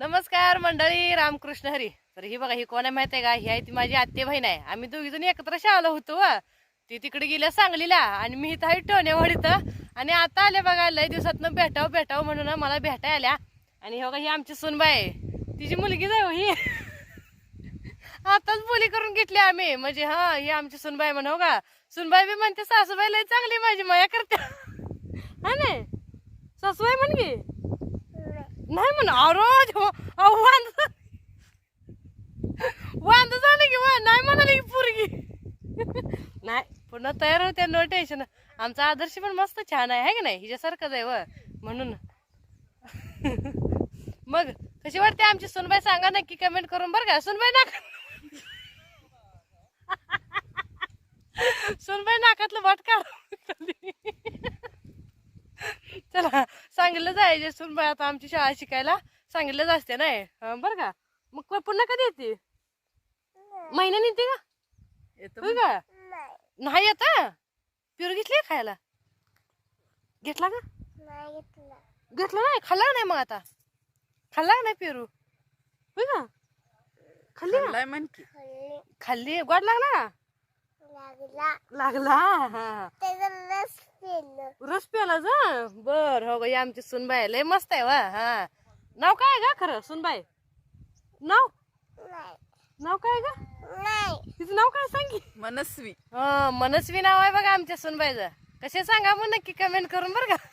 नमस्कार मंडळी, रामकृष्ण हरी. तर ही बघा, ही कोण आहे माहिती आहे का? ही आहे ती माझी आत्ते बहीण आहे. आम्ही दोघी जण एकत्र शाळेला होतो ती तिकडे गेल्या सांगलीला आणि मी इथं आहे टोनेवाडीत. आणि आता आले बघा, लय दिवसातनं भेटाव म्हणून मला भेटाय आल्या. आणि हे बघा, ही आमची सुनबाई आहे, तिची मुलगी जाय ही आताच बोली करून घेतली आम्ही, म्हणजे हा ही आमची सुनबाई म्हणू का. सुनबाई बी म्हणते सासूबाई लय चांगली माझी माया करते हा नाही सासूबाई म्हण गे नाही म्हण रोज वांद झाले की नाही म्हणाली की पोरगी नाही पुन्हा तयार होत्या, नो टेन्शन. आमचा आदर्श पण मस्त छान आहे की नाही, हिच्यासारखंच आहे म्हणून मग कशी वाटते आमची सुनबाई सांगा नक्की कमेंट करून बरं का. सुनबाई सुनबाई नाकातलं वाट काढ चला सांगितलं जायचे. सुनबाई आता आमची शाळा शिकायला सांगितलंच असते नाही बरं का. मग पुन्हा कधी येते? महिन्याने येते का? येतो का? नाही येत. पिरू घेतली खायला? घेतला का? घेतला नाही, खाल्ला नाही. मग आता खाल्ला नाही पिरू होय का? खाल्ली खाल्ली गोड लागला लागला हा रस प्याला जा बर. हो बाई आमची सुनबाई लय मस्त आहे वा. हा नाव काय का खरं सुनबाई? नाव नाव काय का? तिचं नाव काय सांगी? मनस्वी. हा मनस्वी नाव आहे बघा आमच्या सुनबाईचं. कसे सांगा मग नक्की कमेंट करून बरं का.